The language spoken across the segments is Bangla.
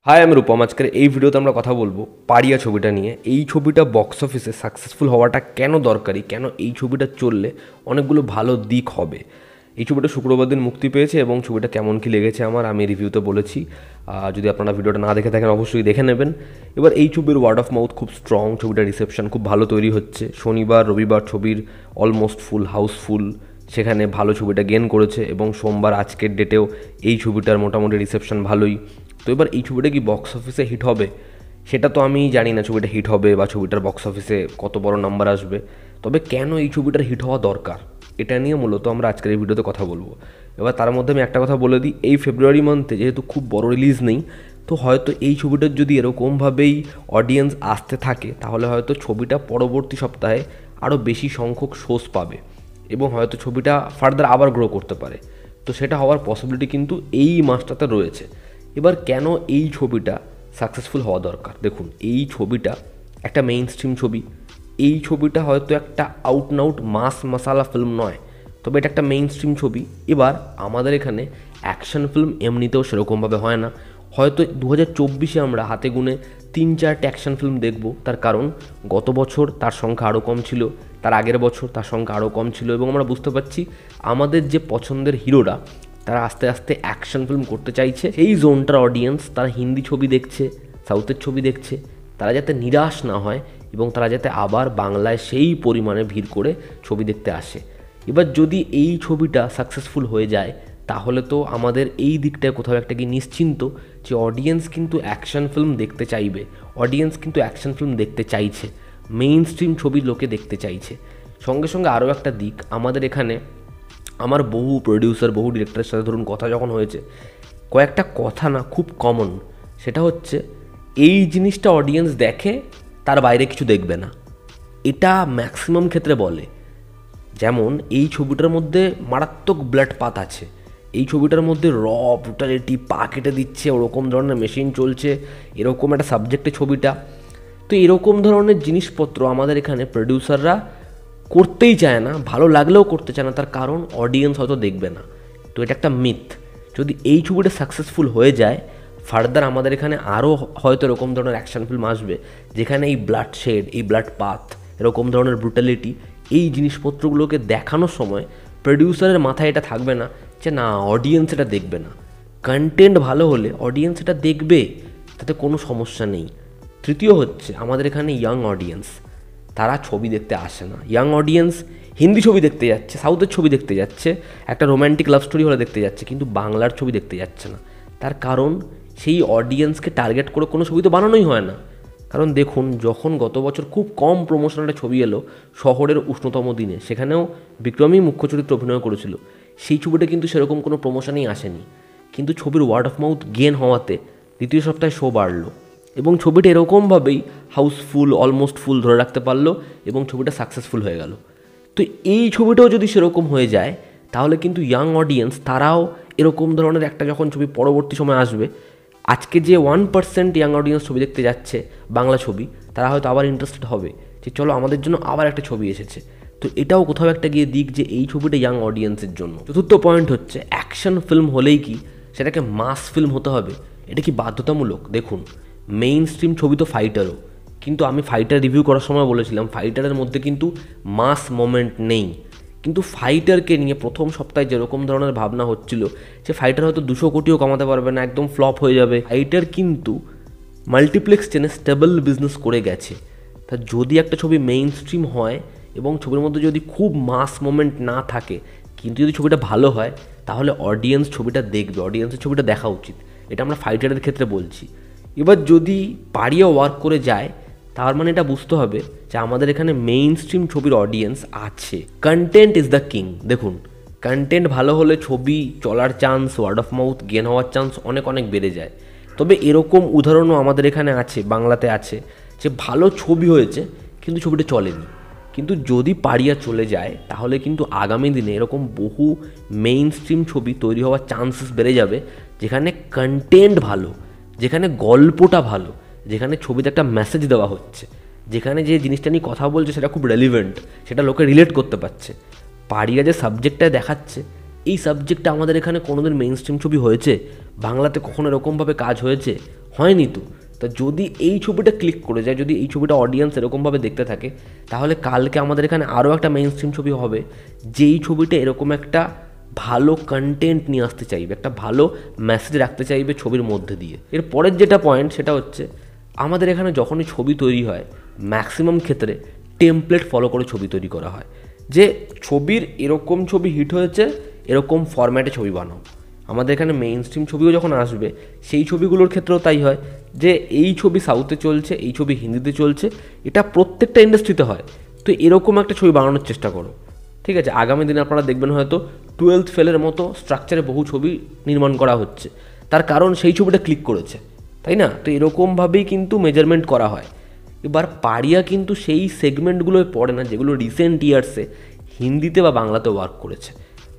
হাই, আমি রূপম। আজকের এই ভিডিওতে আমরা কথা বলবো পাড়িয়া ছবিটা নিয়ে। এই ছবিটা বক্স অফিসে সাকসেসফুল হওয়াটা কেন দরকারি, কেন এই ছবিটা চললে অনেকগুলো ভালো দিক হবে। এই ছবিটা শুক্রবার দিন মুক্তি পেয়েছে এবং ছবিটা কেমন কী লেগেছে আমি রিভিউতে বলেছি। যদি আপনারা ভিডিওটা না দেখে থাকেন অবশ্যই দেখে নেবেন। এবার এই ছবির ওয়ার্ড অফ মাউথ খুব স্ট্রং, ছবিটার রিসেপশন খুব ভালো তৈরি হচ্ছে। শনিবার রবিবার ছবির অলমোস্ট ফুল হাউসফুল, সেখানে ভালো ছবিটা গেন করেছে এবং সোমবার আজকের ডেটেও এই ছবিটার মোটামুটি রিসেপশন ভালোই। তো এবার এই ছবিটা কি বক্স অফিসে হিট হবে সেটা তো আমি জানি না, ছবিটা হিট হবে বা ছবিটার বক্স অফিসে কত বড় নাম্বার আসবে। তবে কেন এই ছবিটার হিট হওয়া দরকার এটা নিয়ে মূলত আমরা আজকের এই ভিডিওতে কথা বলবো। এবার তার মধ্যে আমি একটা কথা বলে দিই, এই ফেব্রুয়ারি মান্থে যেহেতু খুব বড় রিলিজ নেই, তো হয়তো এই ছবিটার যদি এরকমভাবেই অডিয়েন্স আসতে থাকে তাহলে হয়তো ছবিটা পরবর্তী সপ্তাহে আরও বেশি সংখ্যক শোজ পাবে এবং হয়তো ছবিটা ফার্দার আবার গ্রো করতে পারে। তো সেটা হওয়ার পসিবিলিটি কিন্তু এই মাসটাতে রয়েছে। এবার কেন এই ছবিটা সাকসেসফুল হওয়া দরকার, দেখুন এই ছবিটা একটা মেইন স্ট্রিম ছবি। এই ছবিটা হয়তো একটা out and out mass masala film নয়, তবে এটা একটা মেইন স্ট্রিম ছবি। এবার আমাদের এখানে অ্যাকশন ফিল্ম এমনিতেও সেরকমভাবে হয় না। হয়তো 2024-এ আমরা হাতে গুনে 3-4টে অ্যাকশন ফিল্ম দেখব। তার কারণ গত বছর তার সংখ্যা আরও কম ছিল, তার আগের বছর তার সংখ্যা আরও কম ছিল এবং আমরা বুঝতে পারছি আমাদের যে পছন্দের হিরোরা তারা আস্তে আস্তে অ্যাকশন ফিল্ম করতে চাইছে। সেই জোনটার অডিয়েন্স তারা হিন্দি ছবি দেখছে, সাউথের ছবি দেখছে, তারা যাতে নিরাশ না হয় এবং তারা যাতে আবার বাংলায় সেই পরিমাণে ভিড় করে ছবি দেখতে আসে। এবার যদি এই ছবিটা সাকসেসফুল হয়ে যায় তাহলে তো আমাদের এই দিকটায় কোথাও একটা কি নিশ্চিন্ত যে অডিয়েন্স কিন্তু অ্যাকশন ফিল্ম দেখতে চাইবে, অডিয়েন্স কিন্তু অ্যাকশন ফিল্ম দেখতে চাইছে, মেইন স্ট্রিম ছবি লোকে দেখতে চাইছে। সঙ্গে সঙ্গে আরও একটা দিক, আমাদের এখানে আমার বহু প্রডিউসার বহু ডিরেক্টরের সাথে ধরুন কথা যখন হয়েছে, কয়েকটা কথা না খুব কমন, সেটা হচ্ছে এই জিনিসটা অডিয়েন্স দেখে, তার বাইরে কিছু দেখবে না। এটা ম্যাক্সিমাম ক্ষেত্রে বলে। যেমন এই ছবিটার মধ্যে মারাত্মক ব্লাড পাত আছে, এই ছবিটার মধ্যে র ব্রুটালিটি, পা কেটে দিচ্ছে, ওরকম ধরনের মেশিন চলছে, এরকম একটা সাবজেক্টে ছবিটা। তো এরকম ধরনের জিনিসপত্র আমাদের এখানে প্রডিউসাররা করতেই চায় না, ভালো লাগলেও করতে চায় না। তার কারণ অডিয়েন্স হয়তো দেখবে না। তো এটা একটা মিথ। যদি এই ছবিটা সাকসেসফুল হয়ে যায় ফার্দার আমাদের এখানে আরও হয়তো এরকম ধরনের অ্যাকশন ফিল্ম আসবে যেখানে এই ব্লাড শেড, এই ব্লাড পাথ, এরকম ধরনের ব্রুটালিটি, এই জিনিসপত্রগুলোকে দেখানোর সময় প্রডিউসারের মাথায় এটা থাকবে না যে না অডিয়েন্স এটা দেখবে না। কন্টেন্ট ভালো হলে অডিয়েন্স এটা দেখবে, তাতে কোনো সমস্যা নেই। তৃতীয় হচ্ছে আমাদের এখানে ইয়াং অডিয়েন্স, তারা ছবি দেখতে আসে না। ইয়াং অডিয়েন্স হিন্দি ছবি দেখতে যাচ্ছে, সাউথের ছবি দেখতে যাচ্ছে, একটা রোম্যান্টিক লাভ স্টোরি হলে দেখতে যাচ্ছে, কিন্তু বাংলার ছবি দেখতে যাচ্ছে না। তার কারণ সেই অডিয়েন্সকে টার্গেট করে কোনো ছবি তো বানানোই হয় না। কারণ দেখুন, যখন গত বছর খুব কম প্রমোশনাল একটা ছবি এলো শহরের উষ্ণতম দিনে, সেখানেও বিক্রমই মুখ্য চরিত্রে অভিনয় করেছিল, সেই ছবিটা কিন্তু সেরকম কোনো প্রমোশনেই আসেনি। কিন্তু ছবির ওয়ার্ড অফ মাউথ গেন হওয়াতে দ্বিতীয় সপ্তাহে শো বাড়লো এবং ছবিটা এরকমভাবেই হাউসফুল, অলমোস্ট ফুল ধরে রাখতে পারলো এবং ছবিটা সাকসেসফুল হয়ে গেল। তো এই ছবিটাও যদি সেরকম হয়ে যায় তাহলে কিন্তু ইয়াং অডিয়েন্স তারাও এরকম ধরনের একটা যখন ছবি পরবর্তী সময় আসবে, আজকে যে 1% ইয়াং অডিয়েন্স ছবি দেখতে যাচ্ছে বাংলা ছবি, তারা হয়তো আবার ইন্টারেস্টেড হবে যে চলো আমাদের জন্য আবার একটা ছবি এসেছে। তো এটাও কোথাও একটা গিয়ে দিক যে এই ছবিটা ইয়াং অডিয়েন্সের জন্য। চতুর্থ পয়েন্ট হচ্ছে অ্যাকশন ফিল্ম হলেই কি সেটাকে মাস ফিল্ম হতে হবে, এটা কি বাধ্যতামূলক? দেখুন, মেইন স্ট্রিম ছবি তো ফাইটারও, কিন্তু আমি ফাইটার রিভিউ করার সময় বলেছিলাম ফাইটারের মধ্যে কিন্তু মাস মোমেন্ট নেই। কিন্তু ফাইটারকে নিয়ে প্রথম সপ্তাহে যেরকম ধরনের ভাবনা হচ্ছিল যে ফাইটার হয়তো 200 কোটিও কমাতে পারবে না, একদম ফ্লপ হয়ে যাবে, ফাইটার কিন্তু মাল্টিপ্লেক্স চেনে স্টেবল বিজনেস করে গেছে। তা যদি একটা ছবি মেইন স্ট্রিম হয় এবং ছবির মধ্যে যদি খুব মাস মোমেন্ট না থাকে, কিন্তু যদি ছবিটা ভালো হয় তাহলে অডিয়েন্স ছবিটা দেখবে, অডিয়েন্সের ছবিটা দেখা উচিত। এটা আমরা ফাইটারের ক্ষেত্রে বলছি। এবার যদি পারিয়ে ওয়ার্ক করে যায় তার মানে এটা বুঝতে হবে যে আমাদের এখানে মেইন স্ট্রিম ছবির অডিয়েন্স আছে। Content is the king. দেখুন, কন্টেন্ট ভালো হলে ছবি চলার chance, word of mouth gain হওয়ার চান্স অনেক অনেক বেড়ে যায়। তবে এরকম উদাহরণও আমাদের এখানে আছে, বাংলাতে আছে, যে ভালো ছবি হয়েছে কিন্তু ছবিটা চলেনি। কিন্তু যদি পারিয়া চলে যায় তাহলে কিন্তু আগামী দিনে এরকম বহু মেইন স্ট্রিম ছবি তৈরি হওয়ার চান্সেস বেড়ে যাবে যেখানে কন্টেন্ট ভালো, যেখানে গল্পটা ভালো, যেখানে ছবিতে একটা মেসেজ দেওয়া হচ্ছে, যেখানে যে জিনিসটা নিয়ে কথা বলছে সেটা খুব রেলিভেন্ট, সেটা লোকে রিলেট করতে পারছে। পারিয়া যে সাবজেক্টটায় দেখাচ্ছে, এই সাবজেক্টটা আমাদের এখানে কোনোদিন মেইন স্ট্রিম ছবি হয়েছে? বাংলাতে কখনো এরকমভাবে কাজ হয়েছে? হয়নি তো। তা যদি এই ছবিটা ক্লিক করে যায়, যদি এই ছবিটা অডিয়েন্স এরকমভাবে দেখতে থাকে, তাহলে কালকে আমাদের এখানে আরও একটা মেইন স্ট্রিম ছবি হবে, যেই ছবিটা এরকম একটা ভালো কন্টেন্ট নিয়ে আসতে চাইবে, একটা ভালো মেসেজ রাখতে চাইবে ছবির মধ্যে দিয়ে। এর পরের যেটা পয়েন্ট সেটা হচ্ছে, আমাদের এখানে যখনই ছবি তৈরি হয় ম্যাক্সিমাম ক্ষেত্রে টেমপ্লেট ফলো করে ছবি তৈরি করা হয়, যে ছবির এরকম ছবি হিট হয়েছে, এরকম ফরম্যাটে ছবি বানাও। আমাদের এখানে মেইন স্ট্রিম ছবিও যখন আসবে, সেই ছবিগুলোর ক্ষেত্রেও তাই হয়, যে এই ছবি সাউথে চলছে, এই ছবি হিন্দিতে চলছে, এটা প্রত্যেকটা ইন্ডাস্ট্রিতে হয়। তো এরকম একটা ছবি বানানোর চেষ্টা করো, ঠিক আছে? আগামী দিনে আপনারা দেখবেন হয়তো 12th ফেলের মতো স্ট্রাকচারে বহু ছবি নির্মাণ করা হচ্ছে, তার কারণ সেই ছবিটা ক্লিক করেছে, তাই না? তো এরকমভাবেই কিন্তু মেজারমেন্ট করা হয়। এবার পাড়িয়া কিন্তু সেই সেগমেন্টগুলোয় পড়ে না যেগুলো রিসেন্ট ইয়ার্সে হিন্দিতে বা বাংলাতে ওয়ার্ক করেছে।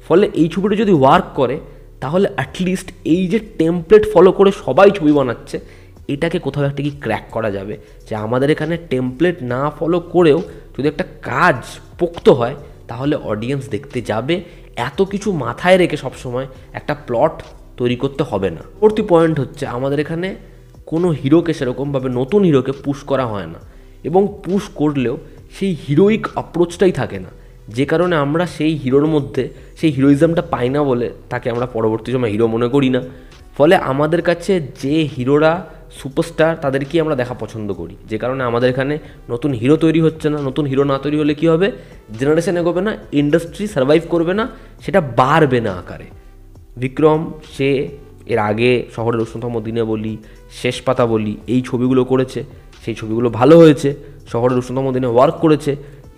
ফলে এই ছবিটা যদি ওয়ার্ক করে, তাহলে অ্যাটলিস্ট এই যে টেমপ্লেট ফলো করে সবাই ছবি বানাচ্ছে, এটাকে কোথাও একটা কি ক্র্যাক করা যাবে, যে আমাদের এখানে টেমপ্লেট না ফলো করেও যদি একটা কাজ পোক্ত হয়, তাহলে অডিয়েন্স দেখতে যাবে। এত কিছু মাথায় রেখে সবসময় একটা প্লট তৈরি করতে হবে না। পরবর্তী পয়েন্ট হচ্ছে, আমাদের এখানে কোনো হিরোকে সেরকমভাবে নতুন হিরোকে পুশ করা হয় না, এবং পুশ করলেও সেই হিরোইক অ্যাপ্রোচটাই থাকে না, যে কারণে আমরা সেই হিরোর মধ্যে সেই হিরোইজমটা পাই না বলে তাকে আমরা পরবর্তী সময় হিরো মনে করি না। ফলে আমাদের কাছে যে হিরোরা সুপারস্টার, তাদেরকেই আমরা দেখা পছন্দ করি, যে কারণে আমাদের এখানে নতুন হিরো তৈরি হচ্ছে না। নতুন হিরো না তৈরি হলে কী হবে? জেনারেশন এগোবে না, ইন্ডাস্ট্রি সার্ভাইভ করবে না, সেটা বাড়বে না আকারে। বিক্রম, সে এর আগে শহরের উষ্ণতম দিনে বলি, শেষ পাতা বলি, এই ছবিগুলো করেছে, সেই ছবিগুলো ভালো হয়েছে, শহরের উষ্ণতম দিনে ওয়ার্ক করেছে।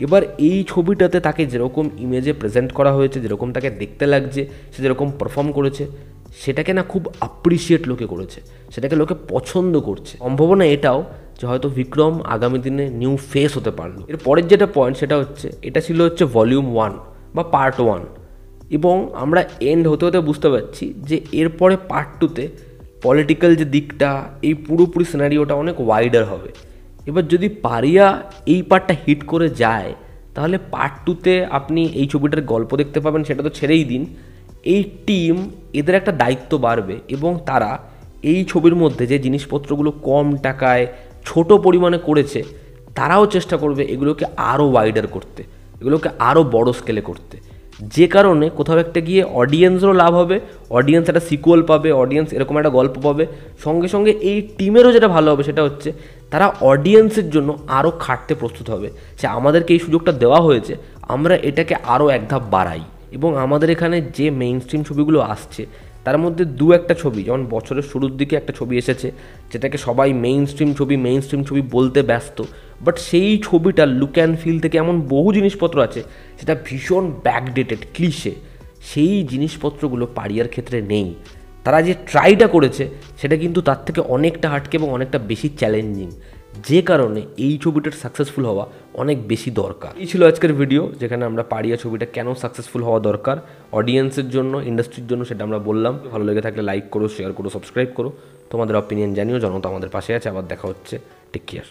এবার এই ছবিটাতে তাকে যেরকম ইমেজে প্রেজেন্ট করা হয়েছে, যেরকম তাকে দেখতে লাগছে, সে যেরকম পারফর্ম করেছে, সেটাকে না খুব অ্যাপ্রিসিয়েট লোকে করেছে, সেটাকে লোকে পছন্দ করছে। সম্ভাবনা এটাও যে হয়তো বিক্রম আগামী দিনে নিউ ফেস হতে পারলো। এর পরের যেটা পয়েন্ট সেটা হচ্ছে, এটা ছিল ভলিউম 1 বা পার্ট 1, এবং আমরা এন্ড হতে হতে বুঝতে পারছি যে এরপরে পার্ট 2তে পলিটিক্যাল যে দিকটা, এই পুরোপুরি সিনারিওটা অনেক ওয়াইডার হবে। এবার যদি পারিয়া এই পার্টটা হিট করে যায়, তাহলে পার্ট 2তে আপনি এই ছবিটার গল্প দেখতে পাবেন, সেটা তো ছেড়েই দিন। এই টিম, এদের একটা দায়িত্ব বাড়বে, এবং তারা এই ছবির মধ্যে যে জিনিসপত্রগুলো কম টাকায় ছোট পরিমাণে করেছে, তারাও চেষ্টা করবে এগুলোকে আরও ওয়াইডার করতে, এগুলোকে আরও বড় স্কেলে করতে, যে কারণে কোথাও একটা গিয়ে অডিয়েন্সেরও লাভ হবে, অডিয়েন্স একটা সিকুয়াল পাবে, অডিয়েন্স এরকম একটা গল্প পাবে। সঙ্গে সঙ্গে এই টিমেরও যেটা ভালো হবে সেটা হচ্ছে, তারা অডিয়েন্সের জন্য আরও খাটতে প্রস্তুত হবে, যে আমাদেরকে এই সুযোগটা দেওয়া হয়েছে, আমরা এটাকে আরও এক ধাপ বাড়াই। এবং আমাদের এখানে যে মেইন স্ট্রিম ছবিগুলো আসছে, তার মধ্যে দু একটা ছবি, যেমন বছরের শুরুর দিকে একটা ছবি এসেছে, যেটাকে সবাই মেইন স্ট্রিম ছবি বলতে ব্যস্ত, বাট সেই ছবিটার লুক অ্যান্ড ফিল থেকে এমন বহু জিনিসপত্র আছে সেটা ভীষণ ব্যাকডেটেড, ক্লিশে। সেই জিনিসপত্রগুলো পারিয়ার ক্ষেত্রে নেই। তারা যে ট্রাইটা করেছে সেটা কিন্তু তার থেকে অনেকটা হাটকে এবং অনেকটা বেশি চ্যালেঞ্জিং, যে কারণে এই ছবিটার সাকসেসফুল হওয়া অনেক বেশি দরকার। এই ছিল আজকের ভিডিও, যেখানে আমরা পারিয়া ছবিটা কেন সাকসেসফুল হওয়া দরকার অডিয়েন্সের জন্য, ইন্ডাস্ট্রির জন্য, সেটা আমরা বললাম। ভালো লেগে থাকলে লাইক করো, শেয়ার করো, সাবস্ক্রাইব করো, তোমাদের অপিনিয়ন জানিও। জনতা আমাদের পাশে আছে। আবার দেখা হচ্ছে। Take care.